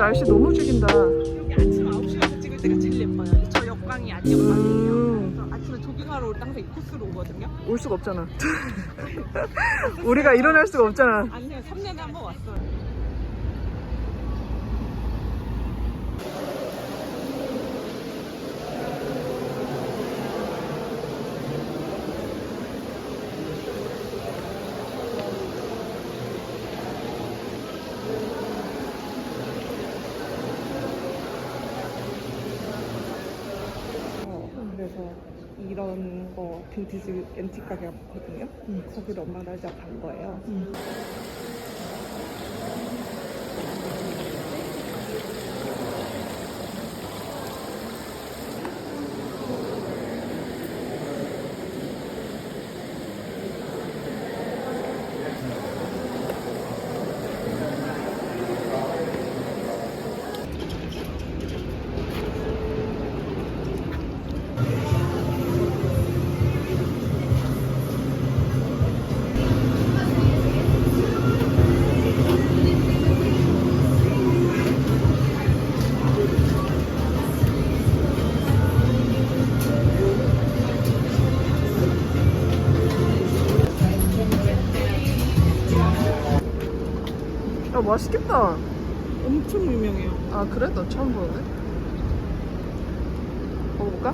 날씨 너무 죽인다. 여기 아침 9시 가서 찍을 때가 제일 예뻐요. 저 역광이 안역광이에요. 그래서 아침에 조깅하러 올 때 항상 이 코스로 오거든요. 올 수가 없잖아. 우리가 일어날 수가 없잖아. 아니요, 3년에 한 번 왔어요. 그래서 이런 거 빈티지 앤틱 가게가 많거든요. 거기를 엄마랑 날짜 간 거예요. 야, 맛있겠다. 엄청 유명해요. 아, 그래? 나 처음 보는데? 먹어볼까?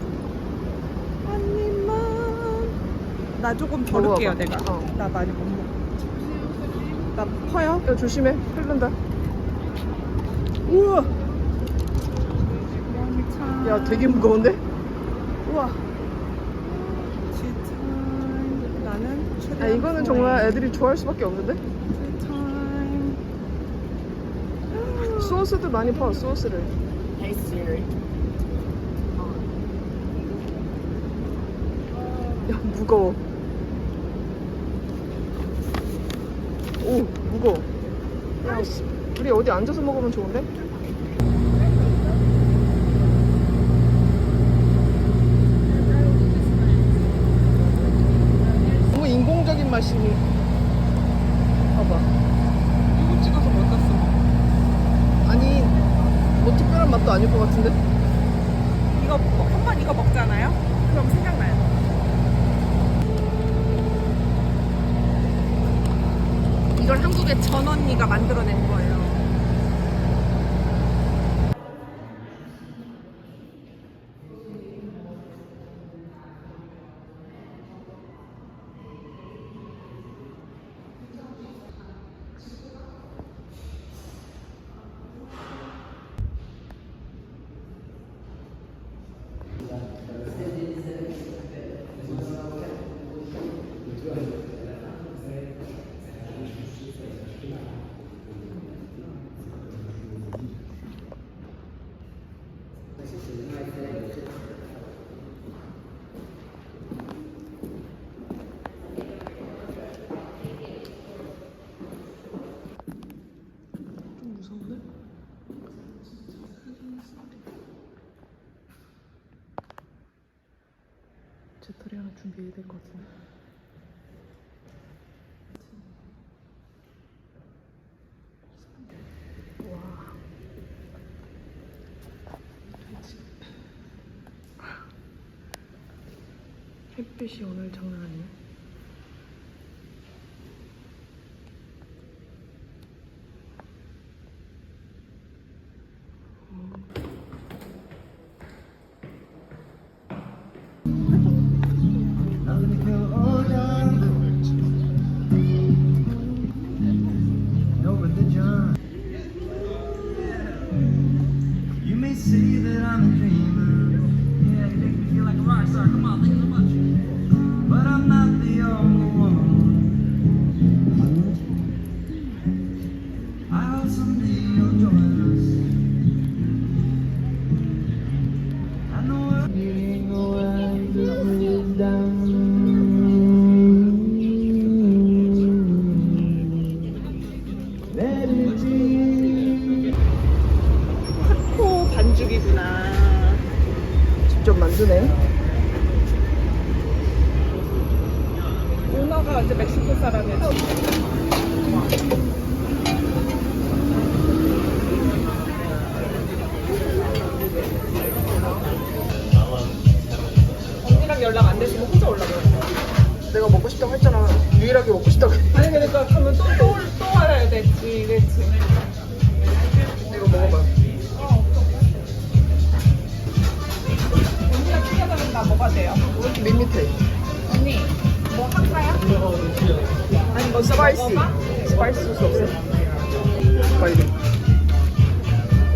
한 입만. 나 조금 덜을게요, 먹어봐. 내가. 어. 나 많이 못 먹어. 나 커요? 야, 조심해. 흐른다. 우와. 야, 되게 무거운데? 우와. 진짜. 나는 야, 최대한 이거는 좋아해. 정말 애들이 좋아할 수밖에 없는데? 소스도 많이 파, 소스를. 야, 무거워. 오, 무거워. 야, 우리 어디 앉아서 먹으면 좋은데? 너무 인공적인 맛이. 봐봐. 이거 찍어서 먹었어. 아니, 뭐 특별한 맛도 아닐 것 같은데? 이거 한 번 이거 먹잖아요? 그럼 생각나요. 이걸 한국의 전 언니가 만들어낸 거예요. 좀 무서운데? 재떨이 하나 준비해야 될 것 같은데. 와. 햇빛이 오늘 장난 아니네. You may say that I'm a dreamer. Yeah, you make me feel like a rock star. Come on, think so much. But I'm not the only one. I hope someday you'll join us. I know we're getting around to bring it down. Let it be. 타코 반죽이구나. 직접 만드네. 오너가 이제 멕시코 사람이야. 먹고 싶다고. 아니 그러니까 그러면 또 알아야 됐지, 그렇지. 이거 먹어봐. 언니가 튀겨다면 나 뭐가 돼요? 밋밋해. 언니 뭐 할까요? 아니 뭐 스파이시. 먹어봐? 스파이시 소스 없어? 빨리.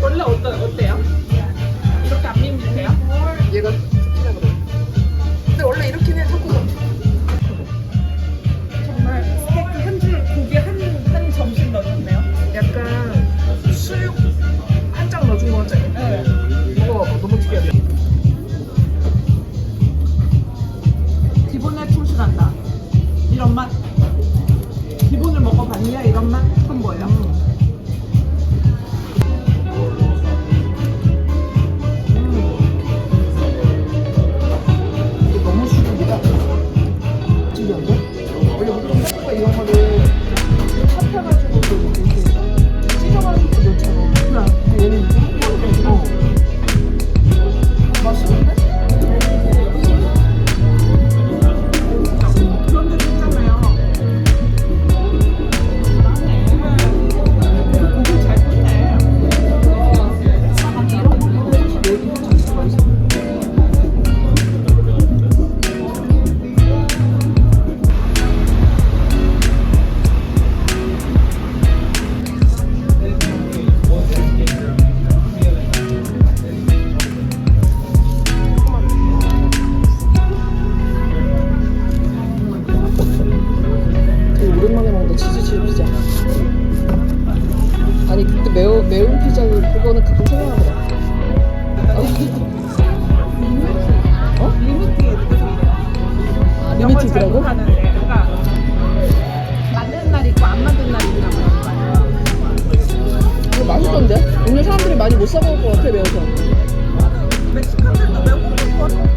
원래 어때요? 이렇게 안 밋밋해요? 얘가 특히나 그래. 근데 원래 이렇긴 해, 타코가. 정말 스테이크 한 줄 고기 한 점씩 넣어줬네요. 약간 수육 한 장 넣어준 거 같잖아. 네. 먹어봐봐. 너무 특이하다. 기본에 충실한다. 이런 맛. 기본을 먹어봤냐? 이런 맛? 그건 뭐예요? 이게 너무 수육이다. 특이한데? 원래 우리 타코가 이런 거를 찹혀가지고 이렇게 찢어가지고 넣잖아. 근데 얘는 이렇게 한 맛있는데? 그런데 있잖아요. 고기 잘 굽네. 되게 오랜만에 먹는다. 치즈칩 피자. 아니 그때 매운 피자 그거는 가끔 생각나더라. 어? 리미티에 리미티드라고? 하는데 그러니까 만드는 날 있고 안 만드는 날 있나 봐요. 이거 맛있던데? 오늘 사람들이 많이 못 사 먹을 것 같아 매워서. 멕시칸들도 매운 거 좋아해.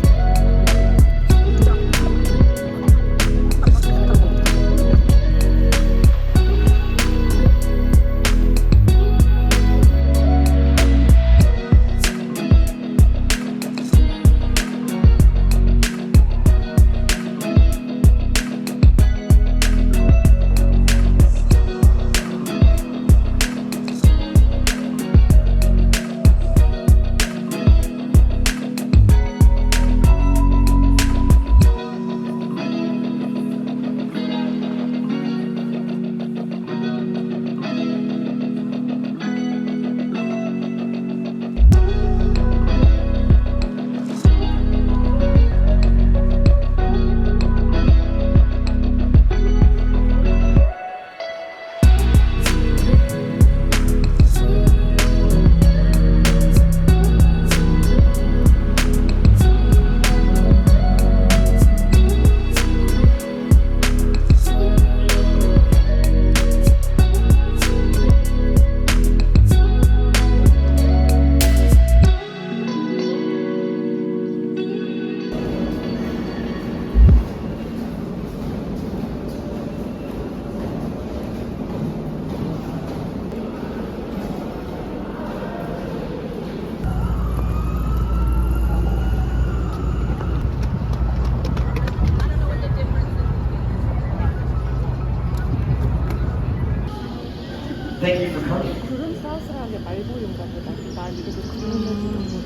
Thank you for coming. 구름 사우스라는 게 말보인가 보다. 말 이렇게 그리는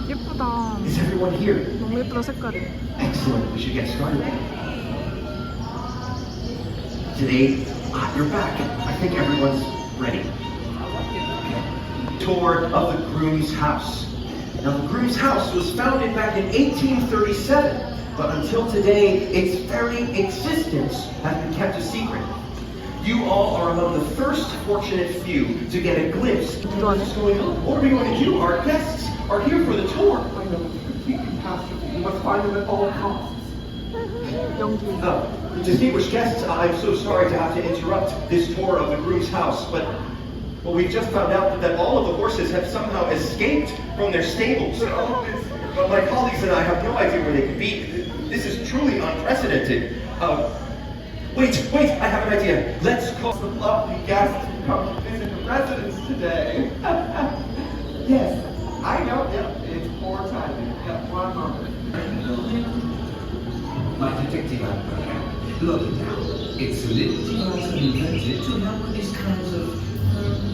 예쁘다. Is everyone here? 너무 예쁘다 색깔이. Excellent. We should get started. Today, you're back. I think everyone's ready. Tour of the groom's house. Now, the groom's house was founded back in 1837, but until today, its very existence has been kept a secret. You all are among the first fortunate few to get a glimpse of what's going on. What are we going to do? Our guests are here for the tour. I know, it's completely past you. We must find them at all costs. Distinguished guests, I'm so sorry to have to interrupt this tour of the groom's house, but we've just found out that all of the horses have somehow escaped from their stables. But my colleagues and I have no idea where they could be. This is truly unprecedented. Wait, I have an idea. Let's call the lovely guests who come to visit the residence today. Yes, I know, it's poor timing. Yeah, one moment. My detective. Look now, it's a little device we invented to help with these kinds of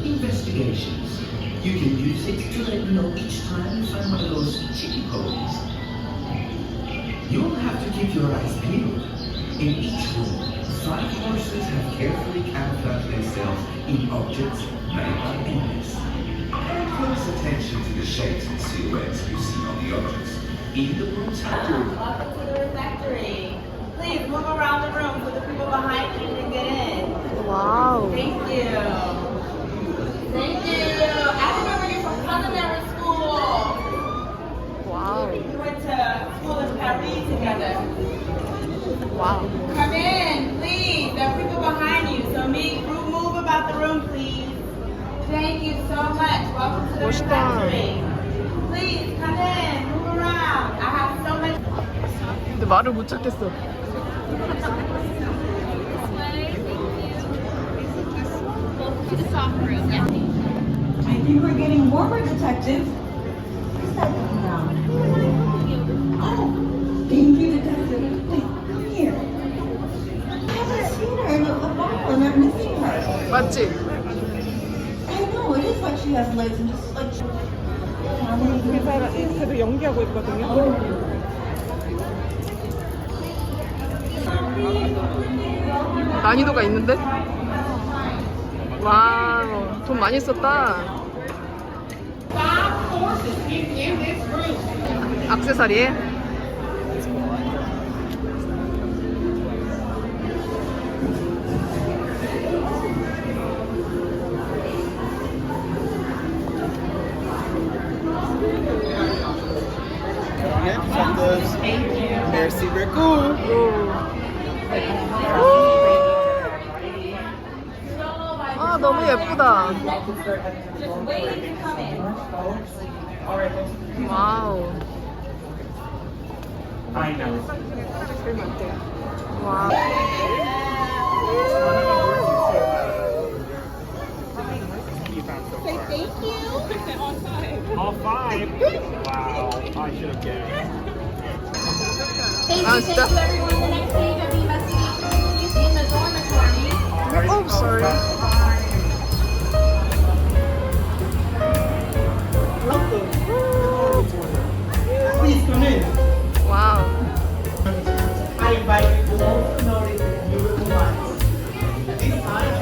investigations. You can use it to let me know each time you find one of those chicky ponies. You'll have to keep your eyes peeled. In each room, 5 horses have carefully camouflaged themselves in objects made by enemies. Pay close attention to the shapes and silhouettes you see on the objects in the room's Welcome to the refectory. Please move around the room so the people behind you can get in. 와우. Thank you. Thank you. I remember you from culinary school. 와우. We went to school in Paris together. 와우. Come in, please. There are people behind you. So move about the room, please. Thank you so much. Welcome to the 멋있다. refectory. Please come in, move around. I have so much. 근데 말을 못 찾겠어. I think we're getting warmer, detective. Where's that coming down? Oh, thank you, detective. Wait, come here. I haven't seen her in a while, and I'm missing her. 맞지? I know, it is like she has legs and just like... 회사에서 연기하고 있거든요. 난이도가 있는데? 와우, 돈 많이 썼다. 액세서리에? Merci beaucoup. 아, 너무 예쁘다. Just waiting to come in. 와우. I know. 와우. All 5. Wow. I should have guessed. 아, 진짜? Everyone, the next stage of the investigation is in the dormitory. Oh, sorry. Please come in. 와우. I invite you to all to know you will once. This time,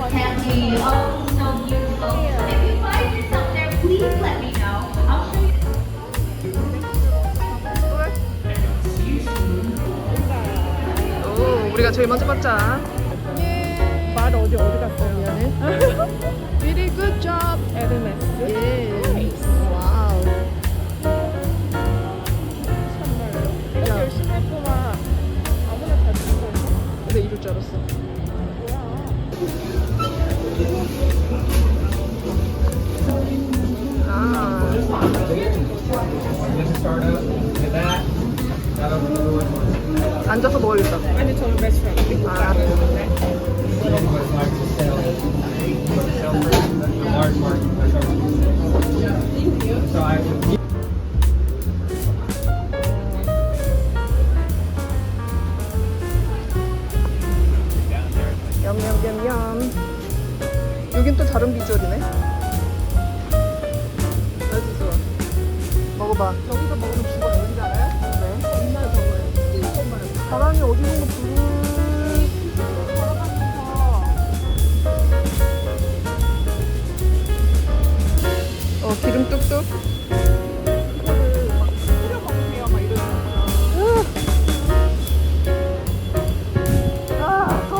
Can't be. Oh, no, beautiful. If you find yourself there, please let me know. I'll show you. 오, 우리가 제일 먼저 봤자. 말 어디 갔어요? 미안해. Really good job. 에르메스. Yes. 와우. 이렇게 열심히 했구만. 아무나 다 주는 거지. 근데 이럴 줄 알았어. 아, 앉아서 먹어야겠다. 아니 저는 레스토랑 미국 아. 가는데. 냠냠냠냠. 여긴 또 다른 비주얼이네. 아주 좋아. 먹어봐. 여기서 먹으면 죽어요. 왠지 알아요? 네. 얼마나 더워요. 뛰는 것만. 바람이 어디 있는 거 부르. 걸어가면서 기름 뚝뚝. 이거를 막 뿌려 먹으세요. 막 이러잖아요. 아, 더워.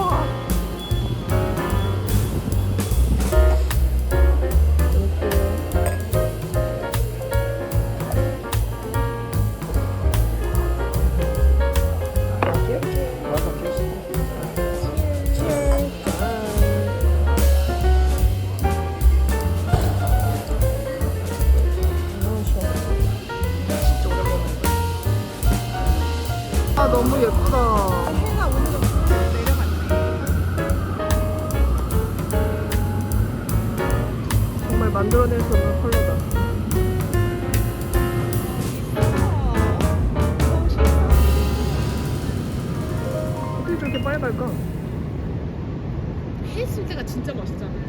아, 너무 예쁘다. 해가 오늘은 내려갔네. 정말 만들어낼 수 없는 컬러다. 빨리 갈까? 해 있을 때가 진짜 멋있잖아요.